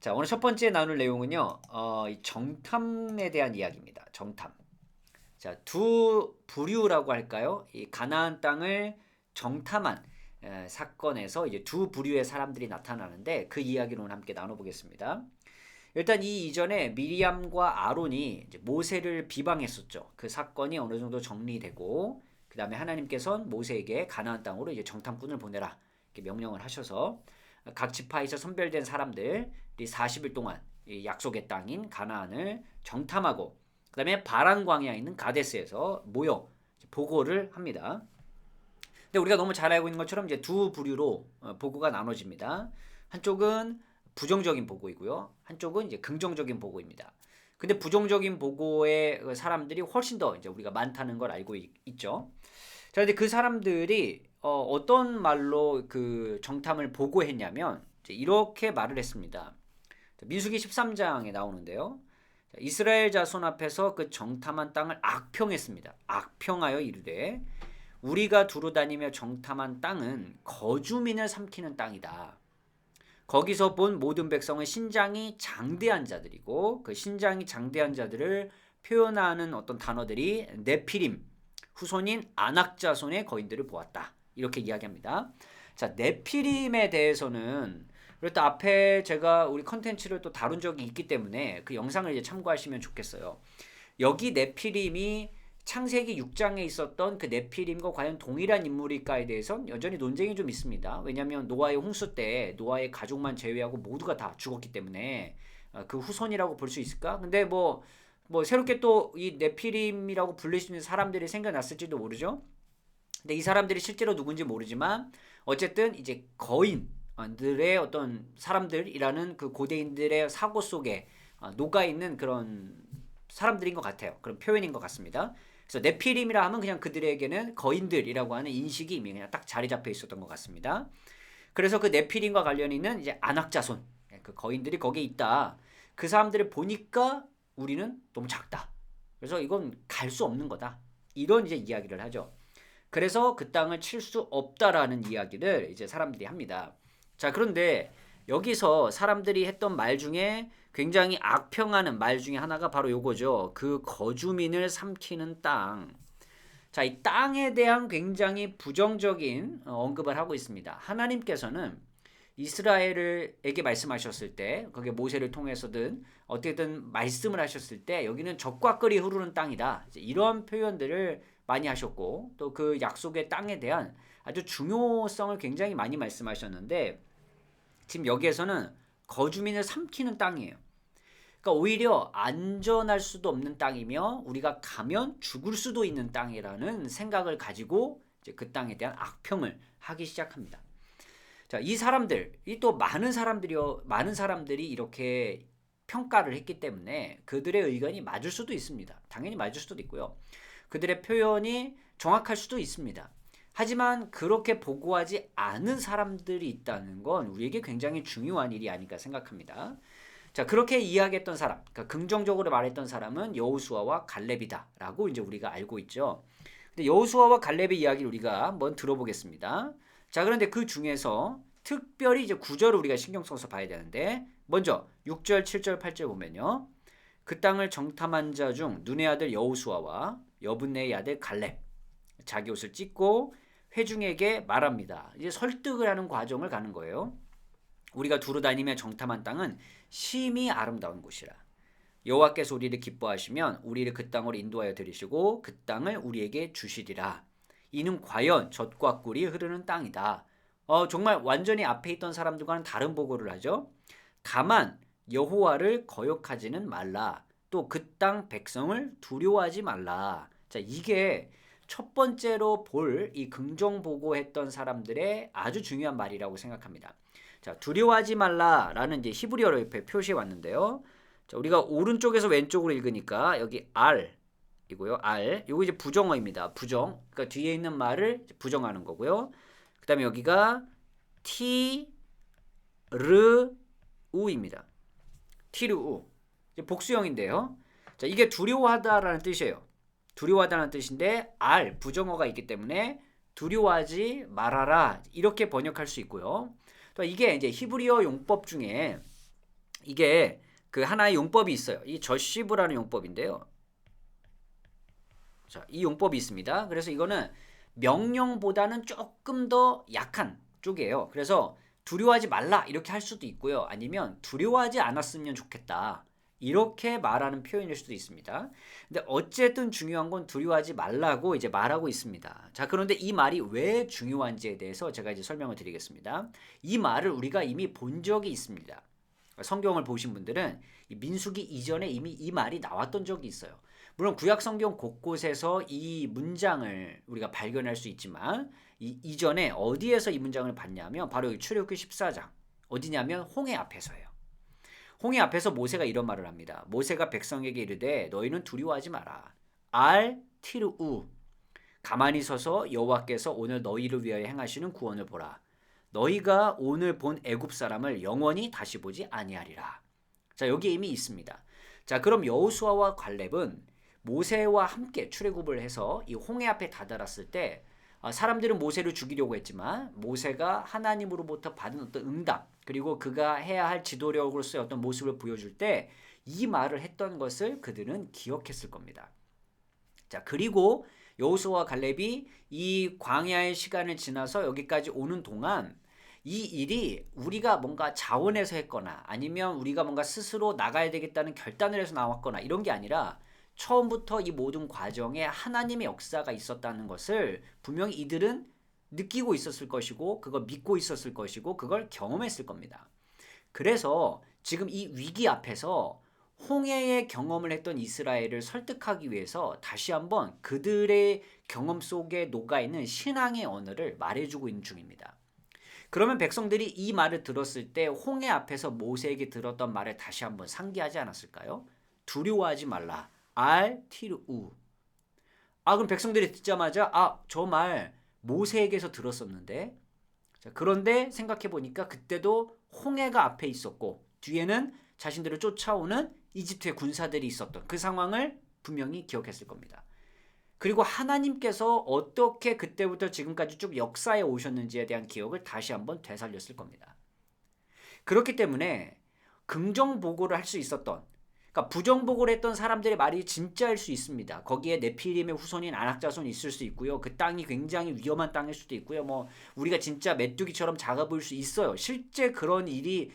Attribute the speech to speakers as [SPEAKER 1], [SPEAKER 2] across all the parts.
[SPEAKER 1] 자, 오늘 첫 번째 나눌 내용은요, 이 정탐에 대한 이야기입니다. 정탐. 자, 두 부류라고 할까요? 이 가나안 땅을 정탐한 사건에서 이제 두 부류의 사람들이 나타나는데 그 이야기를 오늘 함께 나눠보겠습니다. 일단 이 이전에 미리암과 아론이 이제 모세를 비방했었죠. 그 사건이 어느 정도 정리되고 그 다음에 하나님께서는 모세에게 가나안 땅으로 이제 정탐꾼을 보내라 이렇게 명령을 하셔서 각 지파에서 선별된 사람들이 40일 동안 이 약속의 땅인 가나안을 정탐하고 그 다음에 바란 광야에 있는 가데스에서 모여 보고를 합니다. 근데 우리가 너무 잘 알고 있는 것처럼 이제 두 부류로 보고가 나눠집니다. 한쪽은 부정적인 보고이고요. 한쪽은 이제 긍정적인 보고입니다. 근데 부정적인 보고의 사람들이 훨씬 더 이제 우리가 많다는 걸 알고 있죠. 자, 근데 그 사람들이 어떤 말로 그 정탐을 보고했냐면 이렇게 말을 했습니다. 민수기 13장에 나오는데요. 이스라엘 자손 앞에서 그 정탐한 땅을 악평했습니다. 악평하여 이르되 우리가 두루 다니며 정탐한 땅은 거주민을 삼키는 땅이다. 거기서 본 모든 백성은 신장이 장대한 자들이고 그 신장이 장대한 자들을 표현하는 어떤 단어들이 네피림, 후손인 아낙 자손의 거인들을 보았다. 이렇게 이야기합니다. 자, 네피림에 대해서는 그리고 앞에 제가 우리 컨텐츠를 또 다룬 적이 있기 때문에 그 영상을 이제 참고하시면 좋겠어요. 여기 네피림이 창세기 6장에 있었던 그 네피림과 과연 동일한 인물일까에 대해서는 여전히 논쟁이 좀 있습니다. 왜냐하면 노아의 홍수 때 노아의 가족만 제외하고 모두가 다 죽었기 때문에 그 후손이라고 볼 수 있을까? 근데 뭐 새롭게 또 이 네피림이라고 불릴 수 있는 사람들이 생겨났을지도 모르죠. 근데 이 사람들이 실제로 누군지 모르지만 어쨌든 이제 거인들의 어떤 사람들이라는 그 고대인들의 사고 속에 녹아 있는 그런 사람들인 것 같아요. 그런 표현인 것 같습니다. 그래서 네피림이라 하면 그냥 그들에게는 거인들이라고 하는 인식이 이미 그냥 딱 자리 잡혀 있었던 것 같습니다. 그래서 그 네피림과 관련 있는 이제 아낙자손, 그 거인들이 거기에 있다. 그 사람들을 보니까 우리는 너무 작다. 그래서 이건 갈 수 없는 거다. 이런 이제 이야기를 하죠. 그래서 그 땅을 칠 수 없다라는 이야기를 이제 사람들이 합니다. 자, 그런데 여기서 사람들이 했던 말 중에 굉장히 악평하는 말 중에 하나가 바로 요거죠. 그 거주민을 삼키는 땅. 자, 이 땅에 대한 굉장히 부정적인 언급을 하고 있습니다. 하나님께서는 이스라엘에게 말씀하셨을 때, 그게 모세를 통해서든 어떻게든 말씀을 하셨을 때 여기는 적과 꿀이 흐르는 땅이다. 이런 표현들을 많이 하셨고 또 그 약속의 땅에 대한 아주 중요성을 굉장히 많이 말씀하셨는데 지금 여기에서는 거주민을 삼키는 땅이에요. 그러니까 오히려 안전할 수도 없는 땅이며 우리가 가면 죽을 수도 있는 땅이라는 생각을 가지고 이제 그 땅에 대한 악평을 하기 시작합니다. 자, 이 사람들이 또 많은 사람들이 이렇게 평가를 했기 때문에 그들의 의견이 맞을 수도 있습니다. 당연히 맞을 수도 있고요. 그들의 표현이 정확할 수도 있습니다. 하지만 그렇게 보고하지 않은 사람들이 있다는 건 우리에게 굉장히 중요한 일이 아닐까 생각합니다. 자, 그렇게 이야기했던 사람, 그러니까 긍정적으로 말했던 사람은 여호수아와 갈렙이다라고 이제 우리가 알고 있죠. 근데 여호수아와 갈렙의 이야기를 우리가 한번 들어보겠습니다. 자, 그런데 그 중에서 특별히 이제 구절을 우리가 신경 써서 봐야 되는데 먼저 6절, 7절, 8절 보면요. 그 땅을 정탐한 자 중 눈의 아들 여호수아와 여분네의 아들 갈렙 자기 옷을 찢고 회중에게 말합니다. 이제 설득을 하는 과정을 가는 거예요. 우리가 두루 다니며 정탐한 땅은 심히 아름다운 곳이라. 여호와께서 우리를 기뻐하시면 우리를 그 땅으로 인도하여 들이시고 그 땅을 우리에게 주시리라. 이는 과연 젖과 꿀이 흐르는 땅이다. 정말 완전히 앞에 있던 사람들과는 다른 보고를 하죠. 다만 여호와를 거역하지는 말라. 또 그 땅 백성을 두려워하지 말라. 자, 이게 첫 번째로 볼 이 긍정 보고했던 사람들의 아주 중요한 말이라고 생각합니다. 자, 두려워하지 말라라는 이제 히브리어로 옆에 표시해 왔는데요. 자, 우리가 오른쪽에서 왼쪽으로 읽으니까 여기 R이고요. R. 요거 이제 부정어입니다. 부정. 그러니까 뒤에 있는 말을 부정하는 거고요. 그다음에 여기가 티르우입니다. 티르우. 복수형인데요. 자, 이게 두려워하다라는 뜻이에요. 두려워하다는 뜻인데 R 부정어가 있기 때문에 두려워하지 말아라 이렇게 번역할 수 있고요. 또 이게 이제 히브리어 용법 중에 이게 그 하나의 용법이 있어요. 이 저시브라는 용법인데요. 자, 이 용법이 있습니다. 그래서 이거는 명령보다는 조금 더 약한 쪽이에요. 그래서 두려워하지 말라 이렇게 할 수도 있고요. 아니면 두려워하지 않았으면 좋겠다. 이렇게 말하는 표현일 수도 있습니다. 근데 어쨌든 중요한 건 두려워하지 말라고 이제 말하고 있습니다. 자, 그런데 이 말이 왜 중요한지에 대해서 제가 이제 설명을 드리겠습니다. 이 말을 우리가 이미 본 적이 있습니다. 성경을 보신 분들은 민수기 이전에 이미 이 말이 나왔던 적이 있어요. 물론 구약 성경 곳곳에서 이 문장을 우리가 발견할 수 있지만 이전에 어디에서 이 문장을 봤냐면 바로 여기 출애굽기 14장 어디냐면 홍해 앞에서예요. 홍해 앞에서 모세가 이런 말을 합니다. 모세가 백성에게 이르되 너희는 두려워하지 마라. 알 티르우 가만히 서서 여호와께서 오늘 너희를 위하여 행하시는 구원을 보라. 너희가 오늘 본 애굽 사람을 영원히 다시 보지 아니하리라. 자, 여기 이미 있습니다. 자, 그럼 여호수아와 갈렙은 모세와 함께 출애굽을 해서 이 홍해 앞에 다다랐을 때 사람들은 모세를 죽이려고 했지만 모세가 하나님으로부터 받은 어떤 응답 그리고 그가 해야 할 지도력으로서의 어떤 모습을 보여줄 때 이 말을 했던 것을 그들은 기억했을 겁니다. 자, 그리고 여호수아와 갈렙이 이 광야의 시간을 지나서 여기까지 오는 동안 이 일이 우리가 뭔가 자원해서 했거나 아니면 우리가 뭔가 스스로 나가야 되겠다는 결단을 해서 나왔거나 이런 게 아니라 처음부터 이 모든 과정에 하나님의 역사가 있었다는 것을 분명히 이들은 느끼고 있었을 것이고 그걸 믿고 있었을 것이고 그걸 경험했을 겁니다. 그래서 지금 이 위기 앞에서 홍해의 경험을 했던 이스라엘을 설득하기 위해서 다시 한번 그들의 경험 속에 녹아있는 신앙의 언어를 말해주고 있는 중입니다. 그러면 백성들이 이 말을 들었을 때 홍해 앞에서 모세에게 들었던 말을 다시 한번 상기하지 않았을까요? 두려워하지 말라. 알 티르우. 그럼 백성들이 듣자마자 저 말 모세에게서 들었었는데 자, 그런데 생각해 보니까 그때도 홍해가 앞에 있었고 뒤에는 자신들을 쫓아오는 이집트의 군사들이 있었던 그 상황을 분명히 기억했을 겁니다. 그리고 하나님께서 어떻게 그때부터 지금까지 쭉 역사에 오셨는지에 대한 기억을 다시 한번 되살렸을 겁니다. 그렇기 때문에 긍정보고를 할 수 있었던 그러니까 부정보고를 했던 사람들의 말이 진짜일 수 있습니다. 거기에 네피림의 후손인 아낙자손이 있을 수 있고요. 그 땅이 굉장히 위험한 땅일 수도 있고요. 뭐 우리가 진짜 메뚜기처럼 작아 보일 수 있어요. 실제 그런 일이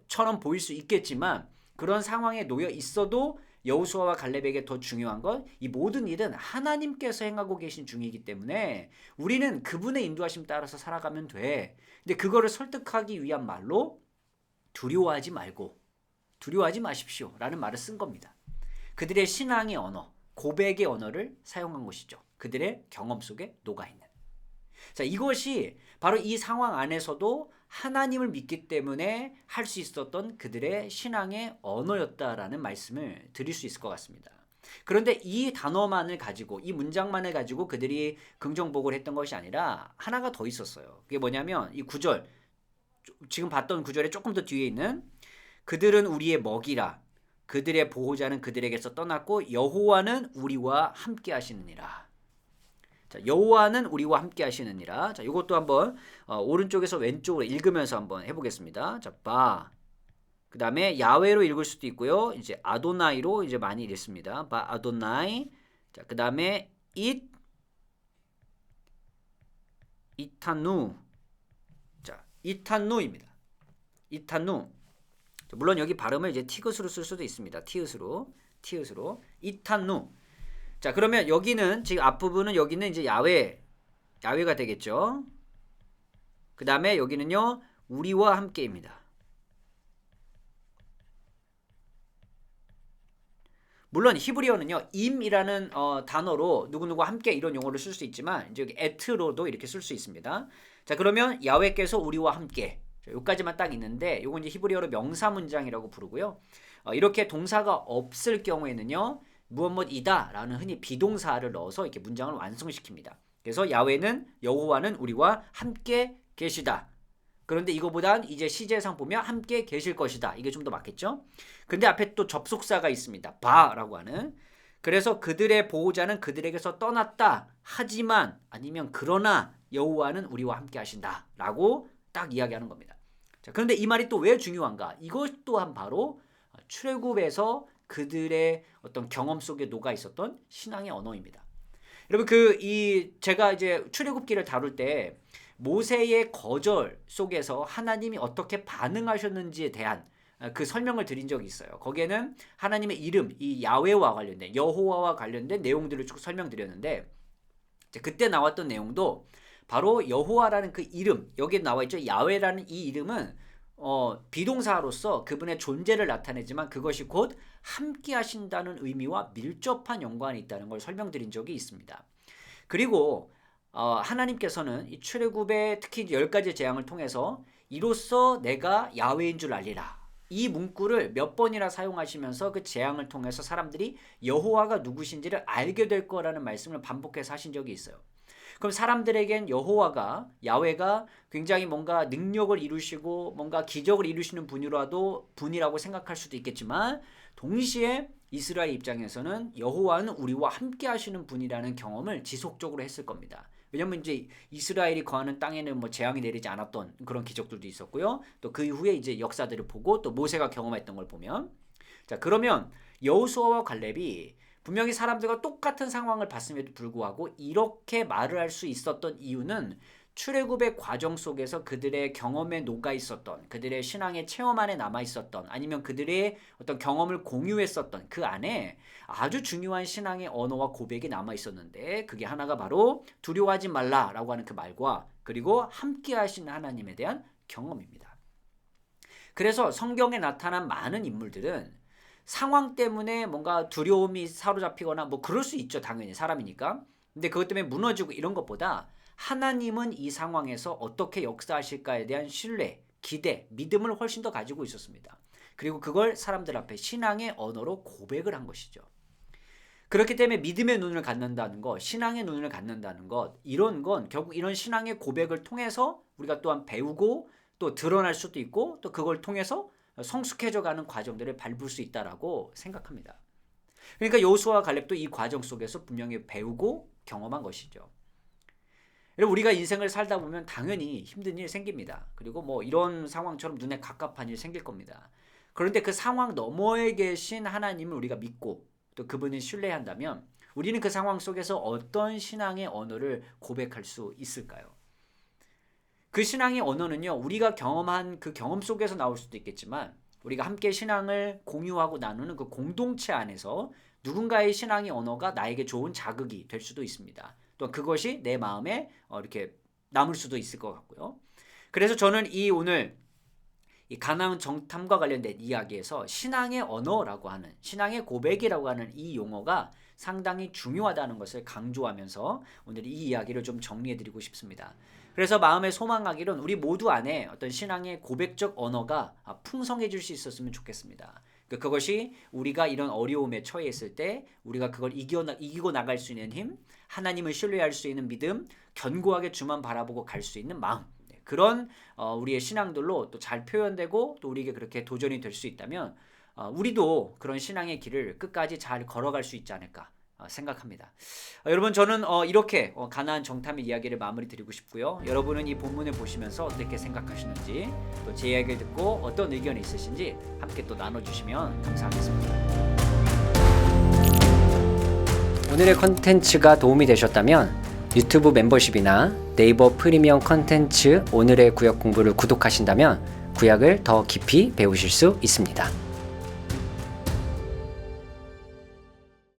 [SPEAKER 1] 처럼 보일 수 있겠지만 그런 상황에 놓여 있어도 여호수아와 갈렙에게 더 중요한 건 이 모든 일은 하나님께서 행하고 계신 중이기 때문에 우리는 그분의 인도하심 따라서 살아가면 돼. 근데 그거를 설득하기 위한 말로 두려워하지 말고 두려워하지 마십시오 라는 말을 쓴 겁니다. 그들의 신앙의 언어, 고백의 언어를 사용한 것이죠. 그들의 경험 속에 녹아있는. 자, 이것이 바로 이 상황 안에서도 하나님을 믿기 때문에 할 수 있었던 그들의 신앙의 언어였다라는 말씀을 드릴 수 있을 것 같습니다. 그런데 이 단어만을 가지고 이 문장만을 가지고 그들이 긍정복을 했던 것이 아니라 하나가 더 있었어요. 그게 뭐냐면 이 구절 지금 봤던 구절의 조금 더 뒤에 있는 그들은 우리의 먹이라 그들의 보호자는 그들에게서 떠났고 여호와는 우리와 함께 하시느니라. 자, 여호와는 우리와 함께 하시느니라. 자, 이것도 한번 오른쪽에서 왼쪽으로 읽으면서 한번 해보겠습니다. 자, 바. 그 다음에 야훼로 읽을 수도 있고요. 이제 아도나이로 이제 많이 읽습니다. 바 아도나이. 자, 그 다음에 이타누. 자, 이타누입니다. 이타누. 물론 여기 발음을 이제 티귿으로 쓸 수도 있습니다. 티읕으로 이타누. 자, 그러면 여기는 지금 앞부분은 여기는 이제 야훼가 되겠죠. 그 다음에 여기는요 우리와 함께입니다. 물론 히브리어는요 임이라는 단어로 누구누구와 함께 이런 용어를 쓸 수 있지만 이제 여기 에트로도 이렇게 쓸 수 있습니다. 자, 그러면 야훼께서 우리와 함께 여기까지만 딱 있는데 요건 이제 히브리어로 명사 문장이라고 부르고요. 이렇게 동사가 없을 경우에는요 무엇이다 라는 흔히 비동사를 넣어서 이렇게 문장을 완성시킵니다. 그래서 야훼는 여호와는 우리와 함께 계시다. 그런데 이거보단 이제 시제상 보면 함께 계실 것이다. 이게 좀 더 맞겠죠? 근데 앞에 또 접속사가 있습니다. 바라고 하는. 그래서 그들의 보호자는 그들에게서 떠났다. 하지만 아니면 그러나 여호와는 우리와 함께 하신다. 라고 딱 이야기하는 겁니다. 자, 그런데 이 말이 또 왜 중요한가? 이것 또한 바로 출애굽에서 그들의 어떤 경험 속에 녹아 있었던 신앙의 언어입니다. 여러분 제가 이제 출애굽기를 다룰 때 모세의 거절 속에서 하나님이 어떻게 반응하셨는지에 대한 그 설명을 드린 적이 있어요. 거기에는 하나님의 이름, 이 야훼와 관련된 여호와와 관련된 내용들을 쭉 설명드렸는데 그때 나왔던 내용도 바로 여호와라는 그 이름, 여기에 나와 있죠. 야훼라는 이 이름은 비동사로서 그분의 존재를 나타내지만 그것이 곧 함께 하신다는 의미와 밀접한 연관이 있다는 걸 설명드린 적이 있습니다. 그리고 하나님께서는 이 출애굽의 특히 10가지 재앙을 통해서 이로써 내가 야훼인 줄 알리라. 이 문구를 몇 번이나 사용하시면서 그 재앙을 통해서 사람들이 여호와가 누구신지를 알게 될 거라는 말씀을 반복해서 하신 적이 있어요. 그럼 사람들에겐 여호와가 야훼가 굉장히 뭔가 능력을 이루시고 뭔가 기적을 이루시는 분이라고 생각할 수도 있겠지만 동시에 이스라엘 입장에서는 여호와는 우리와 함께 하시는 분이라는 경험을 지속적으로 했을 겁니다. 왜냐면 이제 이스라엘이 거하는 땅에는 뭐 재앙이 내리지 않았던 그런 기적들도 있었고요. 또 그 이후에 이제 역사들을 보고 또 모세가 경험했던 걸 보면 자, 그러면 여호수아와 갈렙이 분명히 사람들과 똑같은 상황을 봤음에도 불구하고 이렇게 말을 할 수 있었던 이유는 출애굽의 과정 속에서 그들의 경험에 녹아 있었던, 그들의 신앙의 체험 안에 남아 있었던, 아니면 그들의 어떤 경험을 공유했었던 그 안에 아주 중요한 신앙의 언어와 고백이 남아 있었는데 그게 하나가 바로 두려워하지 말라라고 하는 그 말과 그리고 함께 하시는 하나님에 대한 경험입니다. 그래서 성경에 나타난 많은 인물들은 상황 때문에 뭔가 두려움이 사로잡히거나 뭐 그럴 수 있죠. 당연히 사람이니까. 근데 그것 때문에 무너지고 이런 것보다 하나님은 이 상황에서 어떻게 역사하실까에 대한 신뢰, 기대, 믿음을 훨씬 더 가지고 있었습니다. 그리고 그걸 사람들 앞에 신앙의 언어로 고백을 한 것이죠. 그렇기 때문에 믿음의 눈을 갖는다는 것, 신앙의 눈을 갖는다는 것, 이런 건 결국 이런 신앙의 고백을 통해서 우리가 또한 배우고 또 드러날 수도 있고 또 그걸 통해서 성숙해져가는 과정들을 밟을 수 있다라고 생각합니다. 그러니까 여호수아와 갈렙도 이 과정 속에서 분명히 배우고 경험한 것이죠. 여러분 우리가 인생을 살다 보면 당연히 힘든 일 생깁니다. 그리고 뭐 이런 상황처럼 눈에 갑갑한 일 생길 겁니다. 그런데 그 상황 너머에 계신 하나님을 우리가 믿고 또 그분을 신뢰한다면 우리는 그 상황 속에서 어떤 신앙의 언어를 고백할 수 있을까요? 그 신앙의 언어는요, 우리가 경험한 그 경험 속에서 나올 수도 있겠지만 우리가 함께 신앙을 공유하고 나누는 그 공동체 안에서 누군가의 신앙의 언어가 나에게 좋은 자극이 될 수도 있습니다. 또 그것이 내 마음에 이렇게 남을 수도 있을 것 같고요. 그래서 저는 오늘 이 가나안 정탐과 관련된 이야기에서 신앙의 언어라고 하는, 신앙의 고백이라고 하는 이 용어가 상당히 중요하다는 것을 강조하면서 오늘 이 이야기를 좀 정리해드리고 싶습니다. 그래서 마음에 소망하기로는 우리 모두 안에 어떤 신앙의 고백적 언어가 풍성해질 수 있었으면 좋겠습니다. 그것이 우리가 이런 어려움에 처해 있을 때 우리가 그걸 이기고 나갈 수 있는 힘, 하나님을 신뢰할 수 있는 믿음, 견고하게 주만 바라보고 갈 수 있는 마음, 그런 우리의 신앙들로 또 잘 표현되고 또 우리에게 그렇게 도전이 될 수 있다면 우리도 그런 신앙의 길을 끝까지 잘 걸어갈 수 있지 않을까 생각합니다. 여러분 저는 이렇게 가나안 정탐의 이야기를 마무리 드리고 싶고요. 여러분은 이 본문을 보시면서 어떻게 생각하시는지 또 제 이야기를 듣고 어떤 의견이 있으신지 함께 또 나눠주시면 감사하겠습니다. 오늘의 컨텐츠가 도움이 되셨다면 유튜브 멤버십이나 네이버 프리미엄 컨텐츠 오늘의 구약 공부를 구독하신다면 구약을 더 깊이 배우실 수 있습니다.